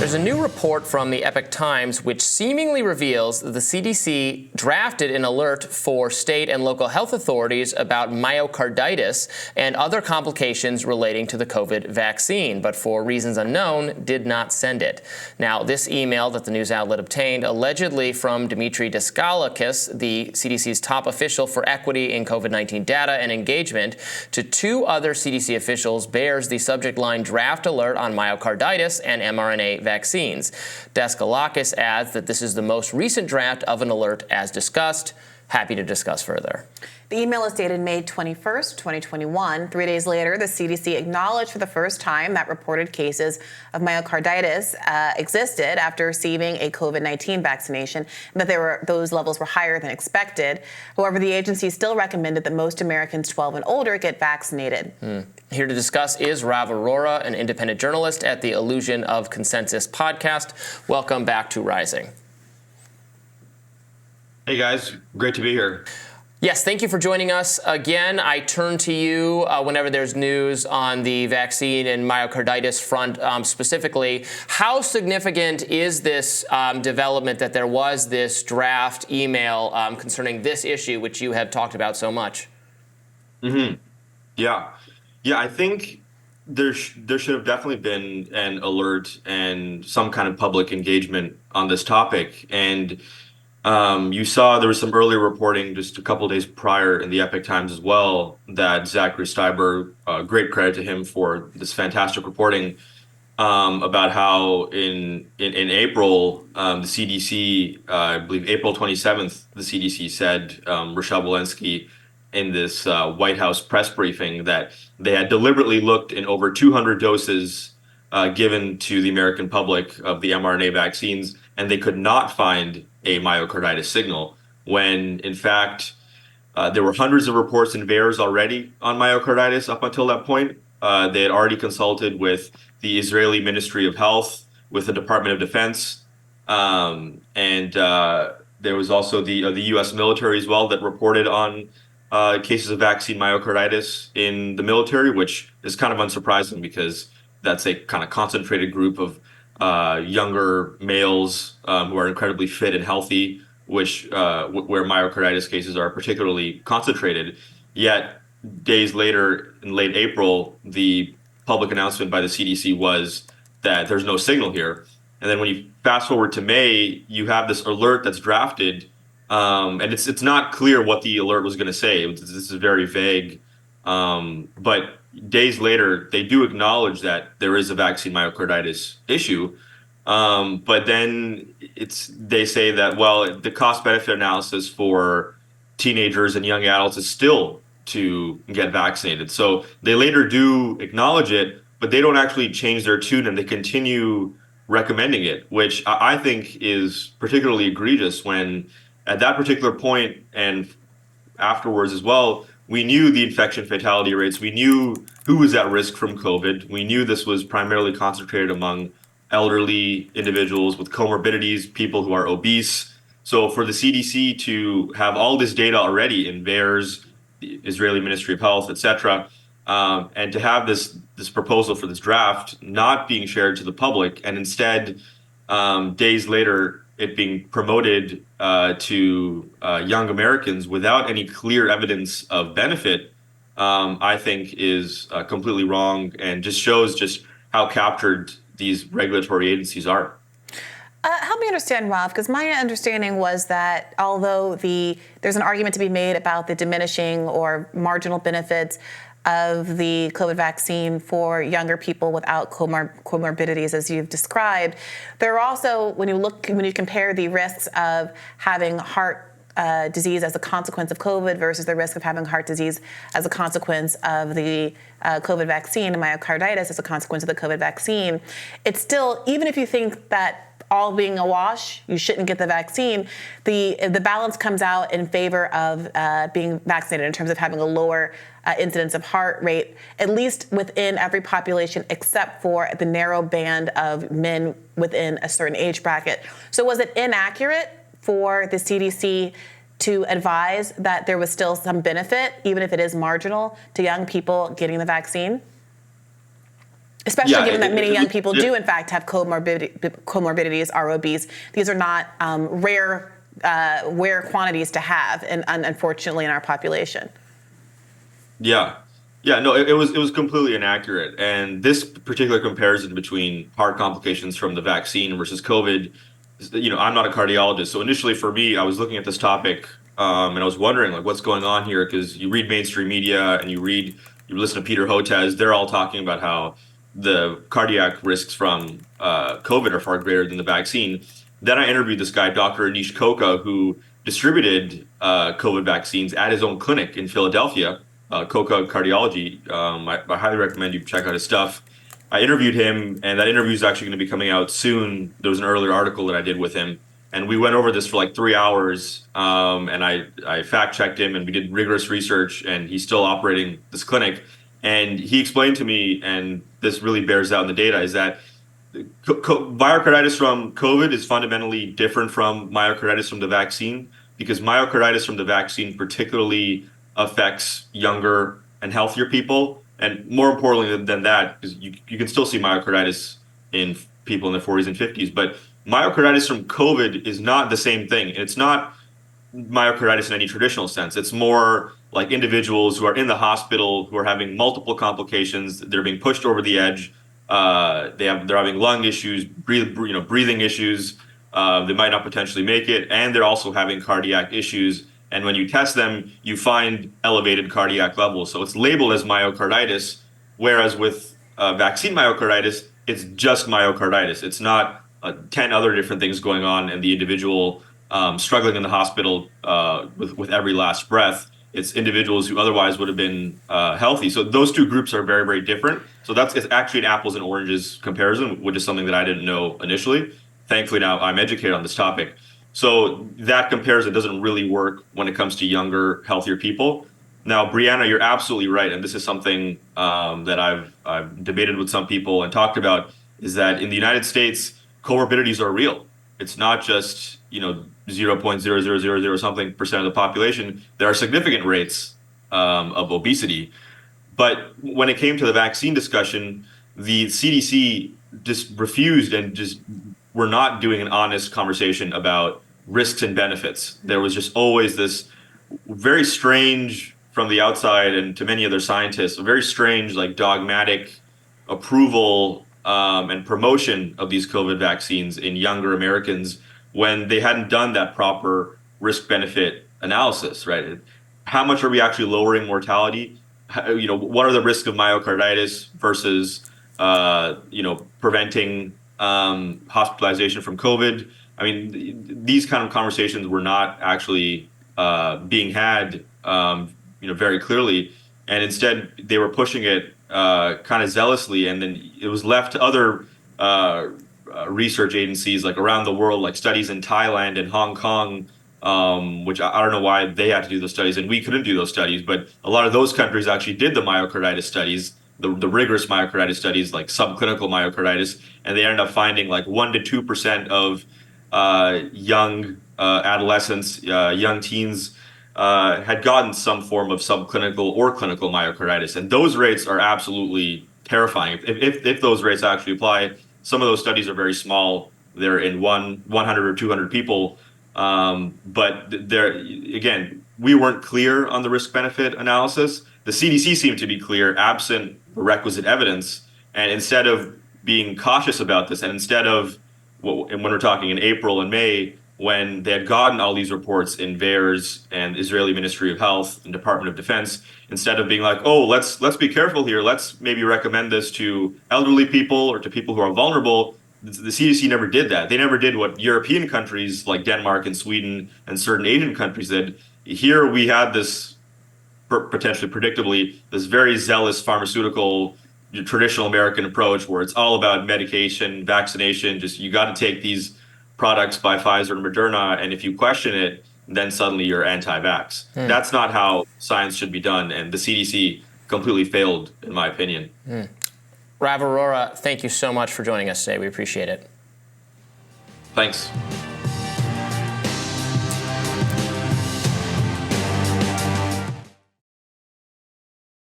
there's a new report from the Epoch Times which seemingly reveals that the CDC drafted an alert for state and local health authorities about myocarditis and other complications relating to the COVID vaccine, but for reasons unknown, did not send it. Now, this email that the news outlet obtained, allegedly from Dmitry Daskalakis, the CDC's top official for equity in COVID-19 data and engagement, to two other CDC officials, bears the subject line draft alert on myocarditis and mRNA vaccines. Daskalakis adds that this is the most recent draft of an alert as discussed. Happy to discuss further. The email is dated May 21st, 2021. 3 days later, the CDC acknowledged for the first time that reported cases of myocarditis existed after receiving a COVID-19 vaccination, and that those levels were higher than expected. However, the agency still recommended that most Americans 12 and older get vaccinated. Here to discuss is Rav Arora, an independent journalist at the Illusion of Consesus podcast. Welcome back to Rising. Hey guys, great to be here. Yes, thank you for joining us again. I turn to you whenever there's news on the vaccine and myocarditis front specifically. How significant is this development that there was this draft email concerning this issue, which you have talked about so much? Yeah, I think there should have definitely been an alert and some kind of public engagement on this topic. And you saw there was some earlier reporting just a couple of days prior in the Epoch Times as well that Zachary Steiber, great credit to him for this fantastic reporting about how in April, the CDC, I believe April 27th, the CDC said, Rochelle Walensky in this White House press briefing that they had deliberately looked in over 200 doses given to the American public of the mRNA vaccines, and they could not find a myocarditis signal, when in fact there were hundreds of reports in VAERS already on myocarditis up until that point. They had already consulted with the Israeli Ministry of Health, with the Department of Defense, and there was also the U.S. military as well that reported on cases of vaccine myocarditis in the military, which is kind of unsurprising because that's a kind of concentrated group of younger males who are incredibly fit and healthy, which where myocarditis cases are particularly concentrated. Yet days later, in late April, the public announcement by the CDC was that there's no signal here. And then when you fast forward to May, you have this alert that's drafted, and it's not clear what the alert was going to say. This is very vague, but days later, they do acknowledge that there is a vaccine myocarditis issue, but then they say that, well, the cost-benefit analysis for teenagers and young adults is still to get vaccinated. So they later do acknowledge it, but they don't actually change their tune, and they continue recommending it, which I think is particularly egregious when at that particular point and afterwards as well, we knew the infection fatality rates. We knew who was at risk from COVID. We knew this was primarily concentrated among elderly individuals with comorbidities, people who are obese. So for the CDC to have all this data already in VAERS, the Israeli Ministry of Health, et cetera, and to have this proposal for this draft not being shared to the public, and instead days later it being promoted to young Americans without any clear evidence of benefit, I think is completely wrong and just shows just how captured these regulatory agencies are. Help me understand, Rav, because my understanding was that although there's an argument to be made about the diminishing or marginal benefits of the COVID vaccine for younger people without comorbidities, as you've described, there are also, when you compare the risks of having heart disease as a consequence of COVID versus the risk of having heart disease as a consequence of the COVID vaccine and myocarditis as a consequence of the COVID vaccine, it's still, even if you think that all being a wash, you shouldn't get the vaccine, the balance comes out in favor of being vaccinated in terms of having a lower incidence of heart rate, at least within every population except for the narrow band of men within a certain age bracket. So was it inaccurate for the CDC to advise that there was still some benefit, even if it is marginal, to young people getting the vaccine? Especially Yeah, given that many young people do, in fact, have comorbidities, are obese. These are not rare quantities to have, and unfortunately, in our population. Yeah. Yeah, no, it was completely inaccurate. And this particular comparison between heart complications from the vaccine versus COVID, I'm not a cardiologist. So initially for me, I was looking at this topic, and I was wondering like what's going on here because you read mainstream media and you listen to Peter Hotez, they're all talking about how the cardiac risks from COVID are far greater than the vaccine. Then I interviewed this guy, Dr. Anish Koka, who distributed COVID vaccines at his own clinic in Philadelphia, Koka Cardiology. I highly recommend you check out his stuff. I interviewed him, and that interview is actually going to be coming out soon. There was an earlier article that I did with him, and we went over this for like 3 hours. And I fact checked him, and we did rigorous research, and he's still operating this clinic. And he explained to me, and this really bears out in the data, is that myocarditis from COVID is fundamentally different from myocarditis from the vaccine because myocarditis from the vaccine particularly affects younger and healthier people. And more importantly than that, because you can still see myocarditis in people in their 40s and 50s, but myocarditis from COVID is not the same thing. It's not myocarditis in any traditional sense. It's more like individuals who are in the hospital who are having multiple complications. They're being pushed over the edge. They're having lung issues, breathing issues. They might not potentially make it, and they're also having cardiac issues. And when you test them, you find elevated cardiac levels. So it's labeled as myocarditis, whereas with vaccine myocarditis, it's just myocarditis. It's not 10 other different things going on and the individual struggling in the hospital with every last breath. It's individuals who otherwise would have been healthy. So those two groups are very, very different. So it's actually an apples and oranges comparison, which is something that I didn't know initially. Thankfully, now I'm educated on this topic. So that comparison doesn't really work when it comes to younger, healthier people. Now, Brianna, you're absolutely right, and this is something that I've debated with some people and talked about, is that in the United States, comorbidities are real. It's not just 0.0000 something percent of the population. There are significant rates of obesity. But when it came to the vaccine discussion, the CDC just refused and just were not doing an honest conversation about risks and benefits. There was just always this very strange, from the outside and to many other scientists, a very strange, like dogmatic approval and promotion of these COVID vaccines in younger Americans when they hadn't done that proper risk-benefit analysis, right? How much are we actually lowering mortality? What are the risks of myocarditis versus, preventing hospitalization from COVID? I mean, these kind of conversations were not actually being had, very clearly, and instead they were pushing it kind of zealously, and then it was left to other research agencies like around the world, like studies in Thailand and Hong Kong, which I don't know why they had to do those studies and we couldn't do those studies, but a lot of those countries actually did the myocarditis studies, the rigorous myocarditis studies, like subclinical myocarditis, and they ended up finding like 1% to 2% of young adolescents, young teens had gotten some form of subclinical or clinical myocarditis, and those rates are absolutely terrifying. If those rates actually apply, some of those studies are very small. They're in 100 or 200 people, but there again, we weren't clear on the risk-benefit analysis. The CDC seemed to be clear, absent the requisite evidence, and instead of being cautious about this, and instead of when we're talking in April and May, when they had gotten all these reports in VAERS and Israeli Ministry of Health and Department of Defense, instead of being like, oh, let's be careful here, let's maybe recommend this to elderly people or to people who are vulnerable, the CDC never did that. They never did what European countries like Denmark and Sweden and certain Asian countries did. Here we had this, potentially predictably, this very zealous pharmaceutical traditional American approach where it's all about medication, vaccination, just you got to take these products by Pfizer and Moderna, and if you question it, then suddenly you're anti-vax. That's not how science should be done, and the CDC completely failed, in my opinion. Rav Arora, thank you so much for joining us today. We appreciate it. Thanks.